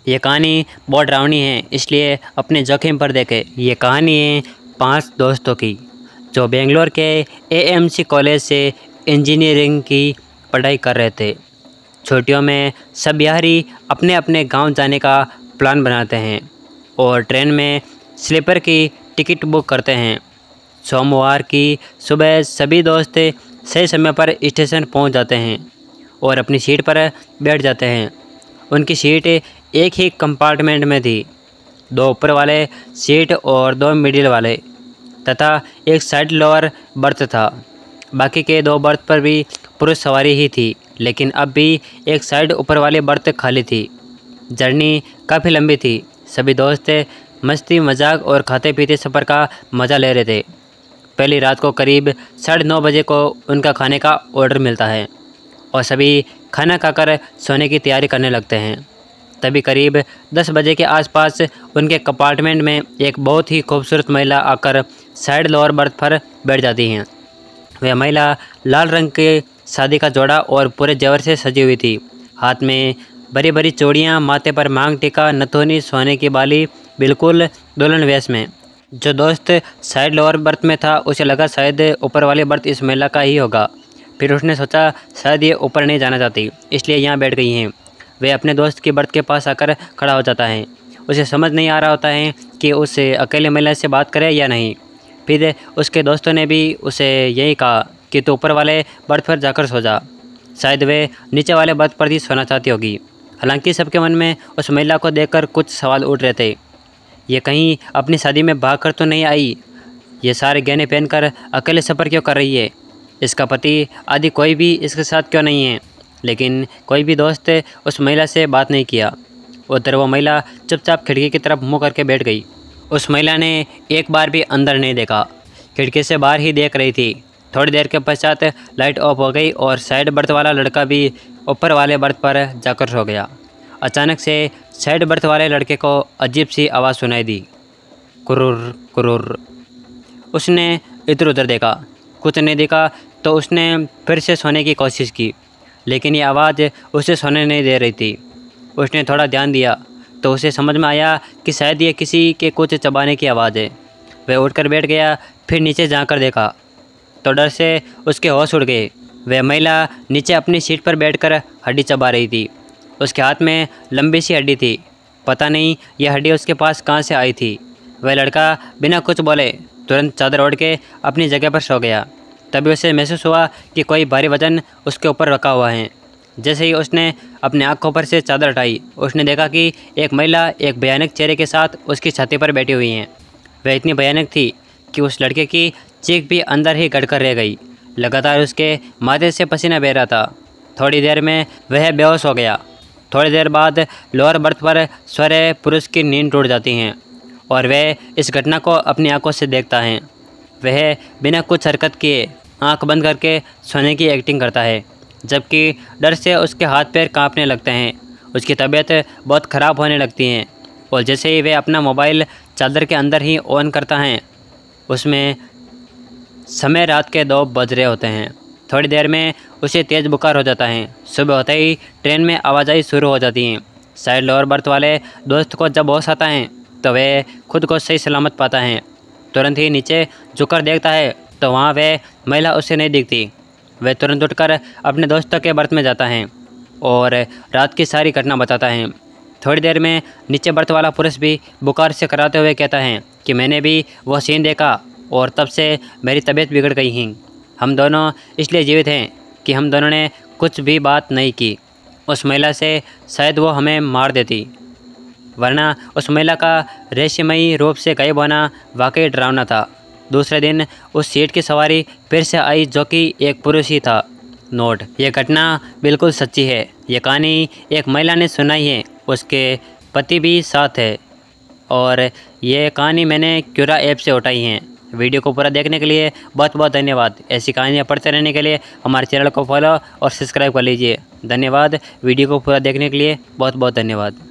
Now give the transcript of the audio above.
ये कहानी बहुत डरावनी है, इसलिए अपने जोखिम पर देखें। ये कहानी है 5 दोस्तों की जो बेंगलोर के एएमसी कॉलेज से इंजीनियरिंग की पढ़ाई कर रहे थे। छुट्टियों में सब यारी अपने अपने गांव जाने का प्लान बनाते हैं और ट्रेन में स्लीपर की टिकट बुक करते हैं। सोमवार की सुबह सभी दोस्त सही समय पर स्टेशन पहुंच जाते हैं और अपनी सीट पर बैठ जाते हैं। उनकी सीट एक ही कंपार्टमेंट में थी, 2 ऊपर वाले सीट और 2 मिडिल वाले तथा एक साइड लोअर बर्थ था। बाकी के 2 बर्थ पर भी पुरुष सवारी ही थी, लेकिन अब भी एक साइड ऊपर वाली बर्थ खाली थी। जर्नी काफ़ी लंबी थी। सभी दोस्त मस्ती मजाक और खाते पीते सफ़र का मज़ा ले रहे थे। पहली रात को करीब 9:30 बजे को उनका खाने का ऑर्डर मिलता है और सभी खाना खाकर सोने की तैयारी करने लगते हैं। तभी करीब 10 बजे के आसपास उनके कंपार्टमेंट में एक बहुत ही खूबसूरत महिला आकर साइड लोअर बर्थ पर बैठ जाती हैं। वह महिला लाल रंग के शादी का जोड़ा और पूरे जेवर से सजी हुई थी। हाथ में बड़ी बड़ी चूड़ियाँ, माथे पर मांग टीका, नथुनी, सोने की बाली, बिल्कुल दुल्हन वेश में। जो दोस्त साइड लोअर बर्थ में था उसे लगा शायद ऊपर वाली बर्थ इस महिला का ही होगा। फिर उसने सोचा शायद ये ऊपर नहीं जाना चाहती, इसलिए यहाँ बैठ गई हैं। वह अपने दोस्त की बर्थ के पास आकर खड़ा हो जाता है। उसे समझ नहीं आ रहा होता है कि उस अकेले महिला से बात करे या नहीं। फिर उसके दोस्तों ने भी उसे यही कहा कि तू ऊपर वाले बर्थ पर जाकर सो जा, शायद वे नीचे वाले बर्थ पर ही सोना चाहती होगी। हालांकि सबके मन में उस महिला को देखकर कुछ सवाल उठ रहे थे। ये कहीं अपनी शादी में भाग कर तो नहीं आई? ये सारे गहने पहनकर अकेले सफ़र क्यों कर रही है? इसका पति आदि कोई भी इसके साथ क्यों नहीं है? लेकिन कोई भी दोस्त उस महिला से बात नहीं किया। उधर वो महिला चुपचाप खिड़की की तरफ मुँह करके बैठ गई। उस महिला ने एक बार भी अंदर नहीं देखा, खिड़की से बाहर ही देख रही थी। थोड़ी देर के पश्चात लाइट ऑफ हो गई और साइड बर्थ वाला लड़का भी ऊपर वाले बर्थ पर जाकर सो गया। अचानक से साइड बर्थ वाले लड़के को अजीब सी आवाज़ सुनाई दी, कुरुर कुरुर। उसने इधर उधर देखा, कुछ नहीं दिखा तो उसने फिर से सोने की कोशिश की, लेकिन ये आवाज़ उसे सोने नहीं दे रही थी। उसने थोड़ा ध्यान दिया तो उसे समझ में आया कि शायद ये किसी के कुछ चबाने की आवाज़ है। वह उठकर बैठ गया। फिर नीचे जाकर देखा तो डर से उसके होश उड़ गए। वह महिला नीचे अपनी सीट पर बैठकर हड्डी चबा रही थी। उसके हाथ में लंबी सी हड्डी थी। पता नहीं यह हड्डी उसके पास कहाँ से आई थी। वह लड़का बिना कुछ बोले तुरंत चादर ओढ़ के अपनी जगह पर सो गया। तभी उसे महसूस हुआ कि कोई भारी वजन उसके ऊपर रखा हुआ है। जैसे ही उसने अपने आँखों पर से चादर हटाई, उसने देखा कि एक महिला एक भयानक चेहरे के साथ उसकी छाती पर बैठी हुई है। वह इतनी भयानक थी कि उस लड़के की चीख भी अंदर ही गड़कर रह गई। लगातार उसके माथे से पसीना बह रहा था। थोड़ी देर में वह बेहोश हो गया। थोड़ी देर बाद लोअर बर्थ पर सो रहे पुरुष की नींद टूट जाती हैं और वह इस घटना को अपनी आंखों से देखता है। वह बिना कुछ हरकत किए आंख बंद करके सोने की एक्टिंग करता है, जबकि डर से उसके हाथ पैर कांपने लगते हैं। उसकी तबीयत बहुत ख़राब होने लगती है और जैसे ही वह अपना मोबाइल चादर के अंदर ही ऑन करता है, उसमें समय रात के 2 बज रहे होते हैं। थोड़ी देर में उसे तेज़ बुखार हो जाता है। सुबह होते ही ट्रेन में आवाजाही शुरू हो जाती है। साइड लोअर बर्थ वाले दोस्त को जब होश आता है तो वह खुद को सही सलामत पाता है। तुरंत ही नीचे झुककर देखता है तो वहाँ वह महिला उसे नहीं दिखती। वह तुरंत उठकर अपने दोस्तों के बर्थ में जाता है और रात की सारी घटना बताता है। थोड़ी देर में नीचे बर्थ वाला पुरुष भी बुखार से कराते हुए कहता है कि मैंने भी वह सीन देखा और तब से मेरी तबीयत बिगड़ गई है। हम दोनों इसलिए जीवित हैं कि हम दोनों ने कुछ भी बात नहीं की। उस महिला से शायद वो हमें मार देती, वरना उस महिला का रहस्यमयी रूप से गायब होना वाकई डरावना था। दूसरे दिन उस सीट की सवारी फिर से आई, जो कि एक पुरुष ही था। नोट: यह घटना बिल्कुल सच्ची है। यह कहानी एक महिला ने सुनाई है, उसके पति भी साथ है और ये कहानी मैंने क्यूरा ऐप से उठाई है। वीडियो को पूरा देखने के लिए बहुत बहुत धन्यवाद। ऐसी कहानियाँ पढ़ते रहने के लिए हमारे चैनल को फॉलो और सब्सक्राइब कर लीजिए। धन्यवाद। वीडियो को पूरा देखने के लिए बहुत बहुत धन्यवाद।